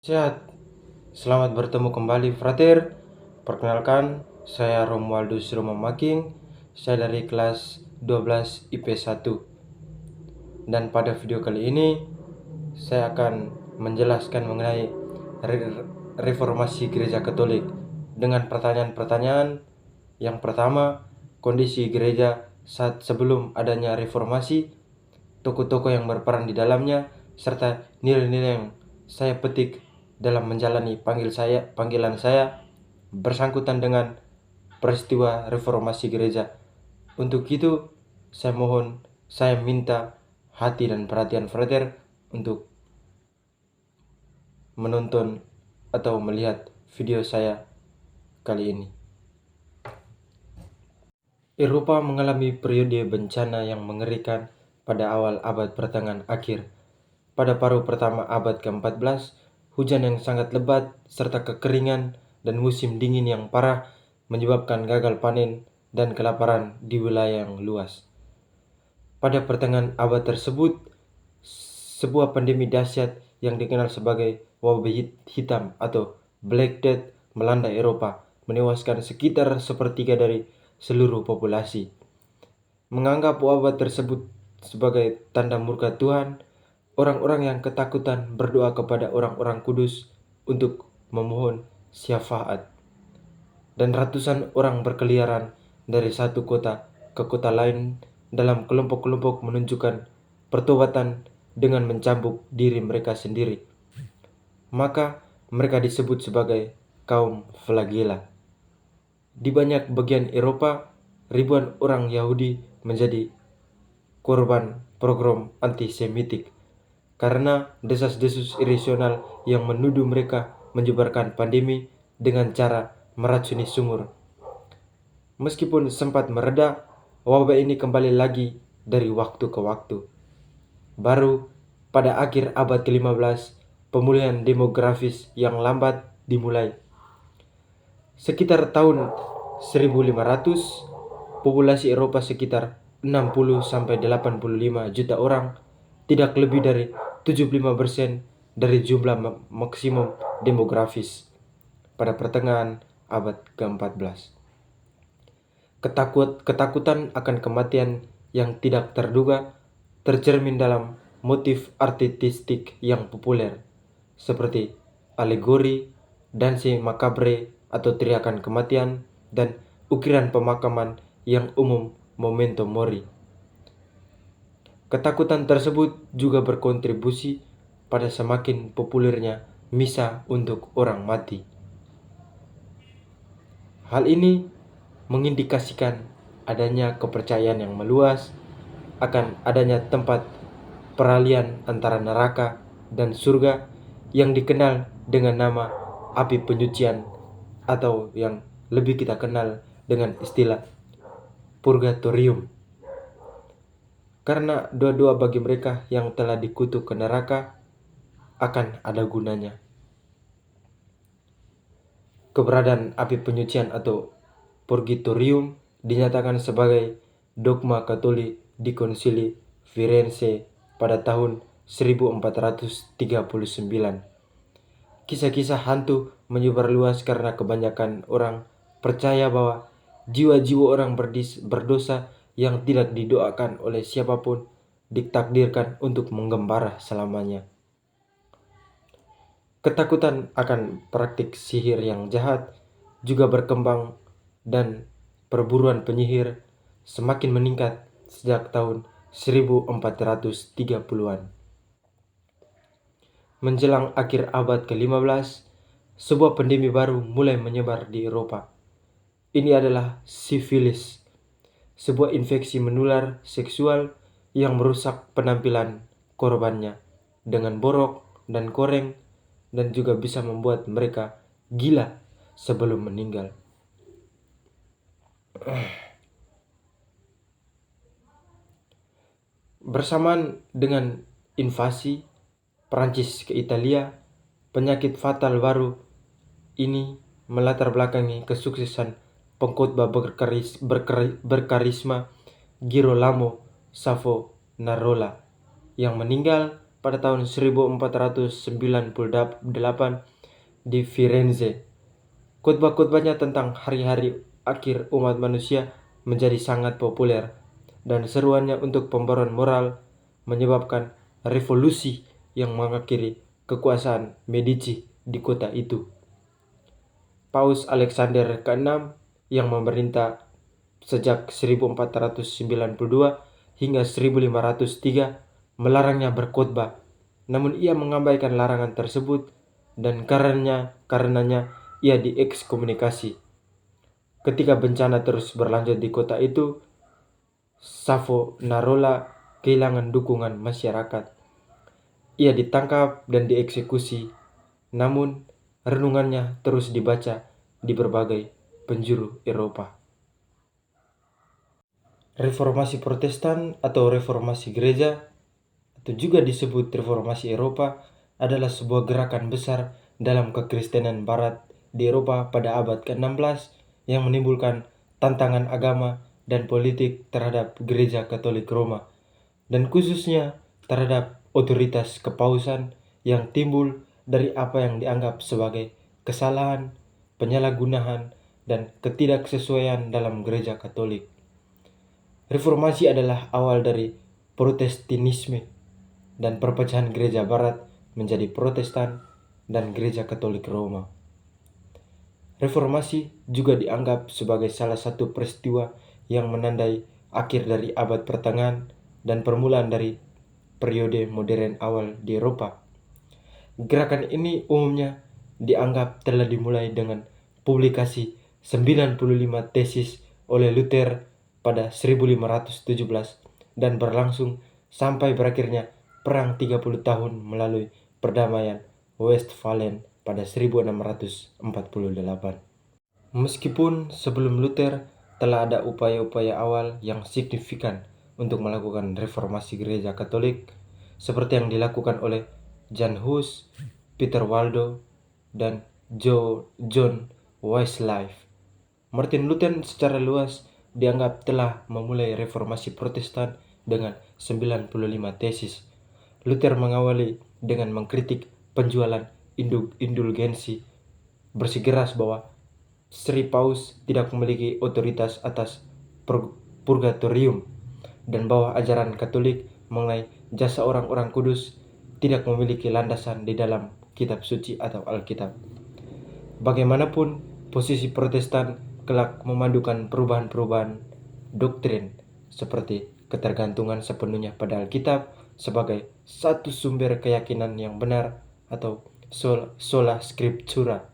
Sehat, selamat bertemu kembali frater. Perkenalkan, saya Romualdus Rumamaking. Saya dari kelas 12 IP1. Dan pada video kali ini, saya akan menjelaskan mengenai reformasi gereja Katolik dengan pertanyaan-pertanyaan. Yang pertama, kondisi gereja saat sebelum adanya reformasi, tokoh-tokoh yang berperan di dalamnya, serta nilai-nilai yang saya petik dalam menjalani panggilan saya bersangkutan dengan peristiwa reformasi gereja. Untuk itu, saya minta hati dan perhatian frater untuk menonton atau melihat video saya kali ini. Eropa mengalami periode bencana yang mengerikan pada awal abad pertengahan akhir. Pada paruh pertama abad ke-14, hujan yang sangat lebat serta kekeringan dan musim dingin yang parah menyebabkan gagal panen dan kelaparan di wilayah yang luas. Pada pertengahan abad tersebut, sebuah pandemi dahsyat yang dikenal sebagai wabah hitam atau Black Death melanda Eropa, menewaskan sekitar sepertiga dari seluruh populasi. Menganggap wabah tersebut sebagai tanda murka Tuhan, orang-orang yang ketakutan berdoa kepada orang-orang kudus untuk memohon syafaat. Dan ratusan orang berkeliaran dari satu kota ke kota lain dalam kelompok-kelompok menunjukkan pertobatan dengan mencambuk diri mereka sendiri. Maka mereka disebut sebagai kaum flagela. Di banyak bagian Eropa, ribuan orang Yahudi menjadi korban program antisemitik karena desas-desus irasional yang menuduh mereka menyebarkan pandemi dengan cara meracuni sumur. Meskipun sempat mereda, wabah ini kembali lagi dari waktu ke waktu. Baru pada akhir abad ke-15, pemulihan demografis yang lambat dimulai. Sekitar tahun 1500, populasi Eropa sekitar 60-85 juta orang, tidak lebih dari 75% dari jumlah maksimum demografis pada pertengahan abad ke-14. Ketakutan akan kematian yang tidak terduga tercermin dalam motif artistik yang populer seperti alegori, danse makabre atau teriakan kematian, dan ukiran pemakaman yang umum memento mori. Ketakutan tersebut juga berkontribusi pada semakin populernya misa untuk orang mati. Hal ini mengindikasikan adanya kepercayaan yang meluas akan adanya tempat peralihan antara neraka dan surga yang dikenal dengan nama api penyucian atau yang lebih kita kenal dengan istilah purgatorium. Karena doa-doa bagi mereka yang telah dikutuk ke neraka akan ada gunanya. Keberadaan api penyucian atau purgatorium dinyatakan sebagai dogma Katolik di Konsili Firenze pada tahun 1439. Kisah-kisah hantu menyebar luas karena kebanyakan orang percaya bahwa jiwa-jiwa orang berdosa yang tidak didoakan oleh siapapun ditakdirkan untuk menggembara selamanya. Ketakutan akan praktik sihir yang jahat juga berkembang dan perburuan penyihir semakin meningkat sejak tahun 1430-an. Menjelang akhir abad ke-15, sebuah pandemi baru mulai menyebar di Eropa. Ini adalah sifilis, sebuah infeksi menular seksual yang merusak penampilan korbannya dengan borok dan koreng dan juga bisa membuat mereka gila sebelum meninggal. Bersamaan dengan invasi Prancis ke Italia, penyakit fatal baru ini melatar belakangi kesuksesan pengkhotbah berkarisma Girolamo Savonarola yang meninggal pada tahun 1498 di Firenze. Khotbah-khotbahnya tentang hari-hari akhir umat manusia menjadi sangat populer, dan seruannya untuk pembaruan moral menyebabkan revolusi yang mengakhiri kekuasaan Medici di kota itu. Paus Alexander ke-6 yang memerintah sejak 1492 hingga 1503 melarangnya berkhotbah, namun ia mengabaikan larangan tersebut dan karenanya ia diekskomunikasi. Ketika bencana terus berlanjut di kota itu, Savonarola kehilangan dukungan masyarakat. Ia ditangkap dan dieksekusi, namun renungannya terus dibaca di berbagai penjuru Eropa. Reformasi Protestan atau reformasi gereja, atau juga disebut reformasi Eropa, adalah sebuah gerakan besar dalam kekristenan barat di Eropa pada abad ke-16 yang menimbulkan tantangan agama dan politik terhadap gereja Katolik Roma, dan khususnya terhadap otoritas kepausan yang timbul dari apa yang dianggap sebagai kesalahan, penyalahgunaan, dan ketidaksesuaian dalam gereja Katolik. Reformasi adalah awal dari Protestanisme dan perpecahan gereja barat menjadi Protestan dan gereja Katolik Roma. Reformasi juga dianggap sebagai salah satu peristiwa yang menandai akhir dari abad pertengahan dan permulaan dari periode modern awal di Eropa. Gerakan ini umumnya dianggap telah dimulai dengan publikasi 95 tesis oleh Luther pada 1517 dan berlangsung sampai berakhirnya Perang 30 tahun melalui perdamaian Westphalen pada 1648. Meskipun sebelum Luther telah ada upaya-upaya awal yang signifikan untuk melakukan reformasi gereja Katolik, seperti yang dilakukan oleh Jan Hus, Peter Waldo, dan John Wycliffe, Martin Luther secara luas dianggap telah memulai reformasi Protestan dengan 95 tesis. Luther mengawali dengan mengkritik penjualan indulgensi, bersikeras bahwa Sri Paus tidak memiliki otoritas atas purgatorium, dan bahwa ajaran Katolik mengenai jasa orang-orang kudus tidak memiliki landasan di dalam kitab suci atau Alkitab. Bagaimanapun, posisi Protestan kelak memadukan perubahan-perubahan doktrin seperti ketergantungan sepenuhnya pada Alkitab sebagai satu sumber keyakinan yang benar atau sola scriptura,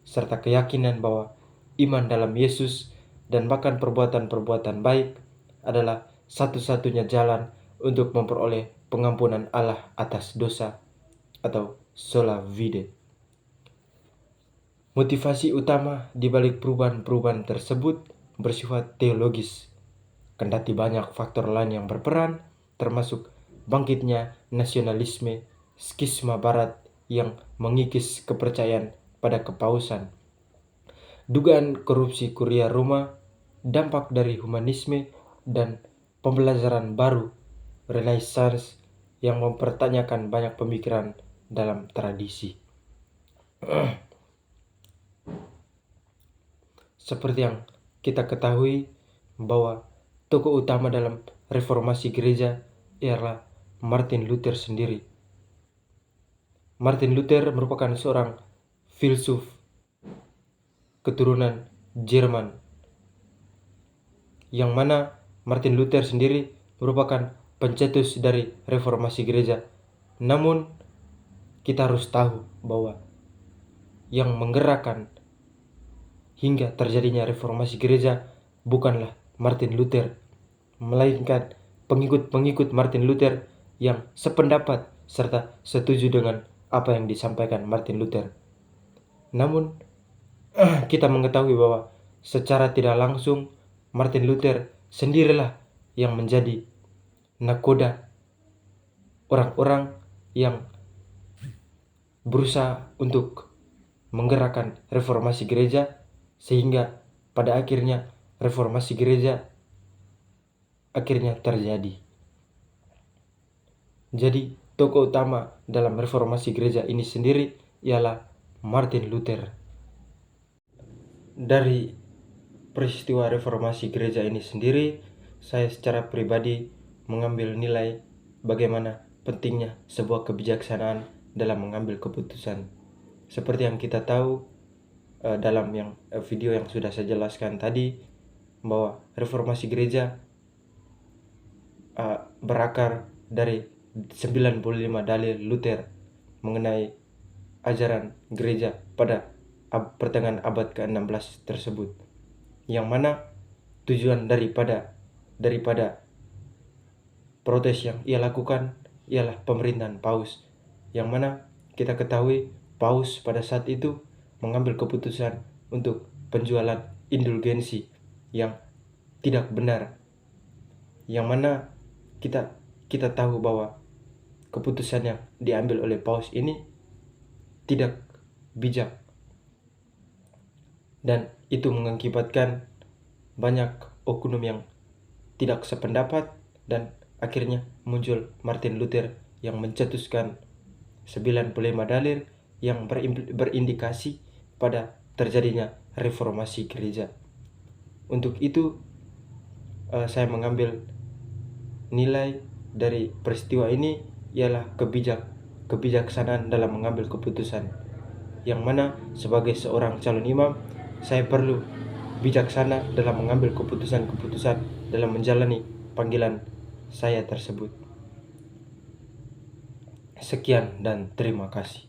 serta keyakinan bahwa iman dalam Yesus dan bahkan perbuatan-perbuatan baik adalah satu-satunya jalan untuk memperoleh pengampunan Allah atas dosa atau sola fide. Motivasi utama di balik perubahan-perubahan tersebut bersifat teologis, kendati banyak faktor lain yang berperan, termasuk bangkitnya nasionalisme, skisma barat yang mengikis kepercayaan pada kepausan, dugaan korupsi Kuria Roma, dampak dari humanisme, dan pembelajaran baru Renaissance yang mempertanyakan banyak pemikiran dalam tradisi. Seperti yang kita ketahui bahwa tokoh utama dalam reformasi gereja ialah Martin Luther sendiri. Martin Luther merupakan seorang filsuf keturunan Jerman, yang mana Martin Luther sendiri merupakan pencetus dari reformasi gereja. Namun kita harus tahu bahwa yang menggerakkan hingga terjadinya reformasi gereja bukanlah Martin Luther, melainkan pengikut-pengikut Martin Luther yang sependapat serta setuju dengan apa yang disampaikan Martin Luther. Namun kita mengetahui bahwa secara tidak langsung Martin Luther sendirilah yang menjadi nakoda orang-orang yang berusaha untuk menggerakkan reformasi gereja, sehingga pada akhirnya reformasi gereja akhirnya terjadi. Jadi tokoh utama dalam reformasi gereja ini sendiri ialah Martin Luther. Dari peristiwa reformasi gereja ini sendiri, saya secara pribadi mengambil nilai bagaimana pentingnya sebuah kebijaksanaan dalam mengambil keputusan. Seperti yang kita tahu dalam video yang sudah saya jelaskan tadi, bahwa reformasi gereja berakar dari 95 dalil Luther mengenai ajaran gereja pada pertengahan abad ke-16 tersebut, yang mana tujuan daripada protes yang ia lakukan ialah pemerintahan Paus, yang mana kita ketahui Paus pada saat itu mengambil keputusan untuk penjualan indulgensi yang tidak benar, yang mana kita tahu bahwa keputusan yang diambil oleh Paus ini tidak bijak, dan itu mengakibatkan banyak oknum yang tidak sependapat, dan akhirnya muncul Martin Luther yang mencetuskan 95 dalil yang berindikasi pada terjadinya reformasi gereja. Untuk itu saya mengambil nilai dari peristiwa ini ialah kebijaksanaan dalam mengambil keputusan, yang mana sebagai seorang calon imam saya perlu bijaksana dalam mengambil keputusan-keputusan dalam menjalani panggilan saya tersebut. Sekian dan terima kasih.